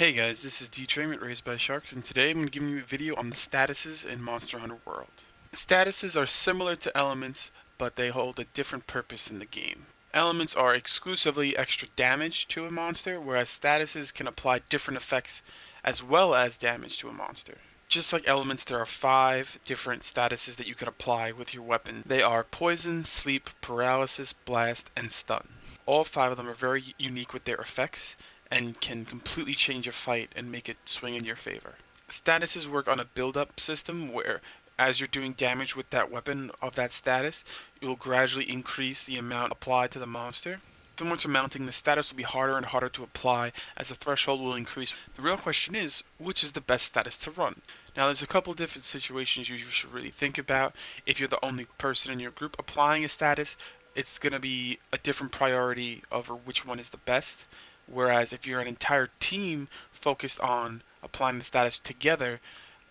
Hey guys, this is D-Train Raised by Sharks, and today I'm going to give you a video on the statuses in Monster Hunter World. Statuses are similar to elements, but they hold a different purpose in the game. Elements are exclusively extra damage to a monster, whereas statuses can apply different effects as well as damage to a monster. Just like elements, there are 5 different statuses that you can apply with your weapon. They are poison, sleep, paralysis, blast, and stun. All 5 of them are very unique with their effects and can completely change a fight and make it swing in your favor. Statuses work on a build-up system where as you're doing damage with that weapon of that status, it will gradually increase the amount applied to the monster. Similar to mounting, the status will be harder and harder to apply as the threshold will increase. The real question is, which is the best status to run? Now there's a couple different situations you should really think about. If you're the only person in your group applying a status, it's going to be a different priority over which one is the best. Whereas if you're an entire team focused on applying the status together,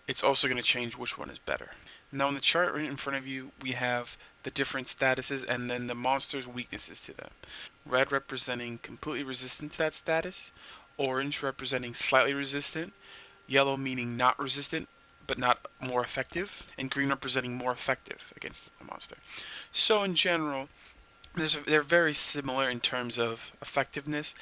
it's also going to change which one is better. Now in the chart right in front of you, we have the different statuses and then the monster's weaknesses to them. Red representing completely resistant to that status, orange representing slightly resistant, yellow meaning not resistant but not more effective, and green representing more effective against the monster. So in general, they're very similar in terms of effectiveness,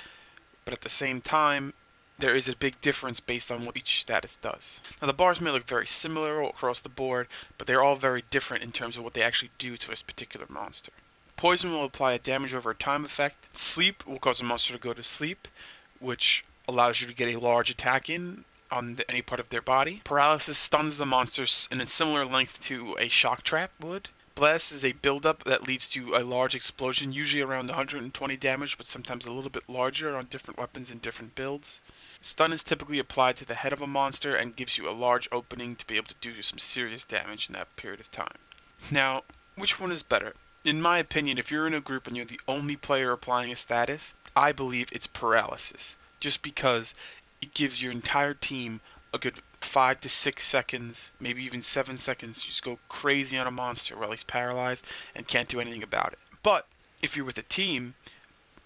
but at the same time, there is a big difference based on what each status does. Now the bars may look very similar across the board, but they're all very different in terms of what they actually do to a particular monster. Poison will apply a damage over time effect. Sleep will cause a monster to go to sleep, which allows you to get a large attack in on any part of their body. Paralysis stuns the monsters in a similar length to a shock trap would. Blast is a buildup that leads to a large explosion, usually around 120 damage, but sometimes a little bit larger on different weapons and different builds. Stun is typically applied to the head of a monster and gives you a large opening to be able to do some serious damage in that period of time. Now, which one is better? In my opinion, if you're in a group and you're the only player applying a status, I believe it's paralysis, just because it gives your entire team a good 5 to 6 seconds, maybe even 7 seconds, just go crazy on a monster while he's paralyzed and can't do anything about it. But if you're with a team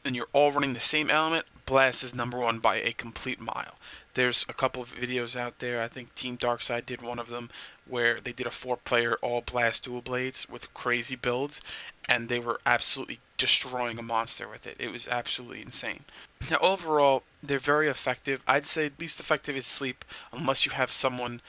and you're all running the same element, Blast is number 1 by a complete mile. There's a couple of videos out there, I think Team Darkside did one of them, where they did a 4-player all Blast dual blades with crazy builds, and they were absolutely destroying a monster with it. It was absolutely insane. Now overall, they're very effective. I'd say least effective is sleep, unless you have someone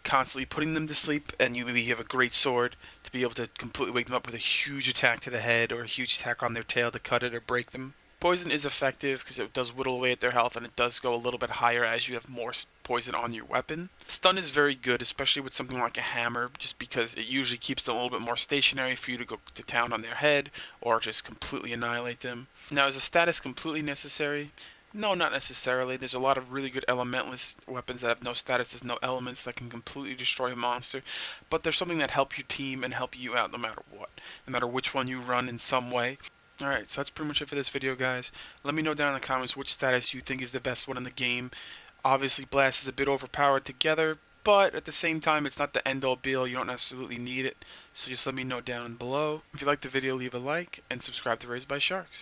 constantly putting them to sleep and you maybe have a great sword to be able to completely wake them up with a huge attack to the head or a huge attack on their tail to cut it or break them. Poison is effective because it does whittle away at their health and it does go a little bit higher as you have more poison on your weapon. Stun is very good, especially with something like a hammer, just because it usually keeps them a little bit more stationary for you to go to town on their head or just completely annihilate them. Now, is a status completely necessary? No, not necessarily. There's a lot of really good elementalist weapons that have no status, there's no elements that can completely destroy a monster, but there's something that help your team and help you out no matter what, no matter which one you run in some way. Alright, so that's pretty much it for this video, guys. Let me know down in the comments which status you think is the best one in the game. Obviously, Blast is a bit overpowered together, but at the same time, it's not the end-all be-all. You don't absolutely need it. So just let me know down below. If you liked the video, leave a like, and subscribe to Raised by Sharks.